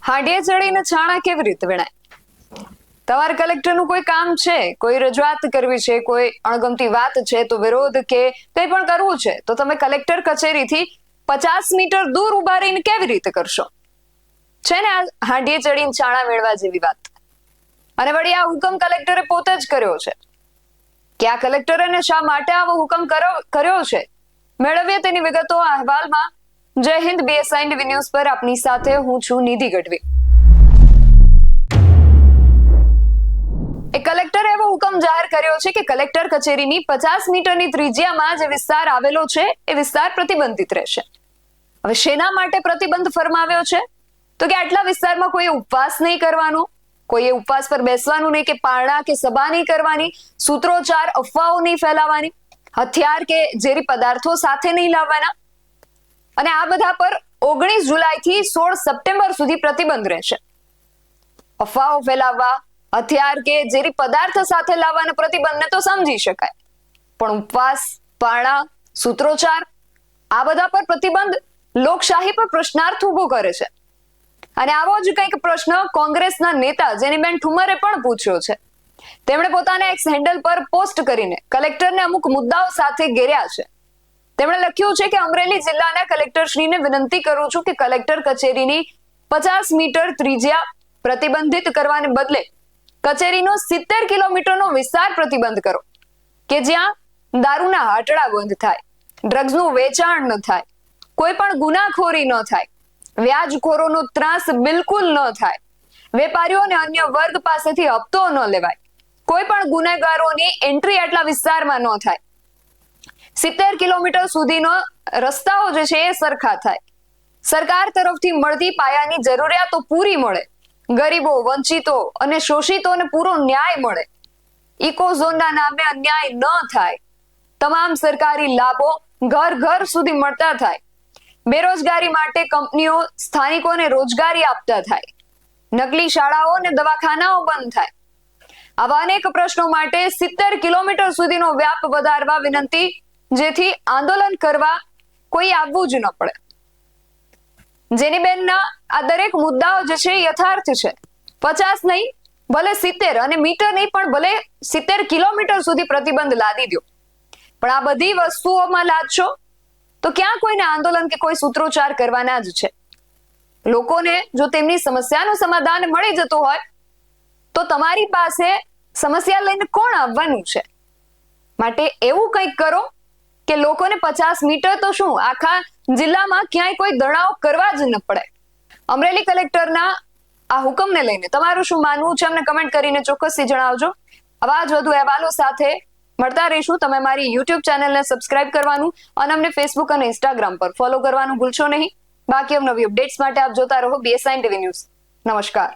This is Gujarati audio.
હાંડીએ ચડીને છાણા કેવી રીતે વીણાય? તમારે કલેક્ટરનું કોઈ કામ છે, કોઈ રજૂઆત કરવી છે, કોઈ અણગમતી વાત છે, તો વિરોધ કે કંઈ પણ કરવું છે તો તમે કલેક્ટર કચેરીથી 50 મીટર દૂર ઉભા રહીને કેવી રીતે કરશો? છે ને આ હાંડીએ ચડીને છાણા વીણવા જેવી વાત. અને વળી આ હુકમ કલેક્ટરે પોતે જ કર્યો છે કે આ કલેક્ટરે શા માટે આવો હુકમ કર્યો છે, મેળવીએ તેની વિગતો આ અહેવાલમાં. જય હિન્દ, BSI ટીવી ન્યૂઝ પર આપની સાથે હું છું નિધિ ગઢવી. એક કલેક્ટરે એવો હુકમ જાહેર કર્યો છે કે કલેક્ટર કચેરીની 50 મીટરની ત્રિજ્યામાં જે વિસ્તાર આવેલો છે એ વિસ્તાર પ્રતિબંધિત રહેશે. હવે શેના માટે પ્રતિબંધ ફરમાવ્યો છે? તો કે આટલા વિસ્તારમાં કોઈ ઉપવાસ નહીં કરવાનો, કોઈએ ઉપવાસ પર બેસવાનું નહીં, કે પારણા કે સભા નહીં કરવાની, સૂત્રોચ્ચાર અફવાઓ નહીં ફેલાવાની, હથિયાર કે ઝેરી પદાર્થો સાથે નહીં લાવવાના. અને આ બધા પર 19 જુલાઈથી 16 સપ્ટેમ્બર સુધી પ્રતિબંધ રહેશે. અફવાઓ ફેલાવવા, હથિયાર કે ઝેરી પદાર્થ સાથે લાવવાના પ્રતિબંધને તો સમજી શકાય, પણ ઉપવાસ, પારણા, સૂત્રોચ્ચાર આ બધા પર પ્રતિબંધ લોકશાહી પર પ્રશ્નાર્થ ઉભો કરે છે. અને આવો જ કંઈક પ્રશ્ન કોંગ્રેસના નેતા જેનીબેન ઠુમ્મરે પણ પૂછ્યો છે. તેમણે પોતાના એક્સ હેન્ડલ પર પોસ્ટ કરીને કલેક્ટરને અમુક મુદ્દાઓ સાથે ઘેર્યા છે. તેમણે લખ્યું છે કે અમરેલી જિલ્લાના કલેક્ટરશ્રીને વિનંતી કરું છું કે કલેક્ટર કચેરીની 50 મીટર ત્રિજ્યા પ્રતિબંધિત કરવાને બદલે કચેરીનો 70 કિલોમીટરનો વિસ્તાર પ્રતિબંધ કરો, કે જ્યાં દારૂના હાટડા બંધ થાય, ડ્રગ્સનું વેચાણ ન થાય, કોઈ પણ ગુનાખોરી ન થાય, વ્યાજખોરોનો ત્રાસ બિલકુલ ન થાય, વેપારીઓ અને અન્ય વર્ગ પાસેથી હપ્તો ન લેવાય, કોઈ પણ ગુનેગારોની એન્ટ્રી આટલા વિસ્તારમાં ન થાય, 70 કિલોમીટર સુધીનો રસ્તાઓ જે છે એ સરખા થાય, સરકાર તરફથી મળતી પાયાની જરૂરિયાતો પૂરી મળે, ગરીબો, વંચિતો અને શોષિતોને પૂરો ન્યાય મળે, ઇકોઝોનના નામે અન્યાય ન થાય, તમામ સરકારી લાભો ઘર ઘર સુધી મળતા થાય, બેરોજગારી માટે કંપનીઓ સ્થાનિકોને રોજગારી આપતા થાય, નકલી શાળાઓ અને દવાખાનાઓ બંધ થાય. આવા અનેક પ્રશ્નો માટે 70 કિલોમીટર સુધીનો વ્યાપ વધારવા વિનંતી, જેથી આંદોલન કરવા કોઈ આવવું જ ન પડે. જેનીબેનના આ દરેક મુદ્દાઓ જે છે યથાર્થ છે. 50 નહીં, ભલે 70, અને મીટર નહીં પણ ભલે 70 કિલોમીટર સુધી પ્રતિબંધ લાદી દો, પણ આ બધી વસ્તુઓમાં લાદશો તો ક્યાં કોઈને આંદોલન કે કોઈ સૂત્રોચ્ચાર કરવાના જ છે. લોકોને જો તેમની સમસ્યાનું સમાધાન મળી જતું હોય તો તમારી પાસે સમસ્યા લઈને કોણ આવવાનું છે? માટે એવું કંઈક કરો કે લોકોને 50 મીટર તો શું, આખા જિલ્લામાં ક્યાંય કોઈ દડાવ કરવા જ ન પડે. અમરેલી કલેક્ટરના આ હુકમને લઈને તમારું શું માનવું છે અમને કમેન્ટ કરીને ચોક્કસથી જણાવજો. આવા જ વધુ અહેવાલો સાથે મળતા રહીશું. તમે મારી YouTube ચેનલને સબસ્ક્રાઇબ કરવાનું અને અમને Facebook અને Instagram પર ફોલો કરવાનું ભૂલશો નહીં. બાકી નવી અપડેટ્સ માટે આપ જોતા રહો BSI ટીવી ન્યૂઝ. નમસ્કાર.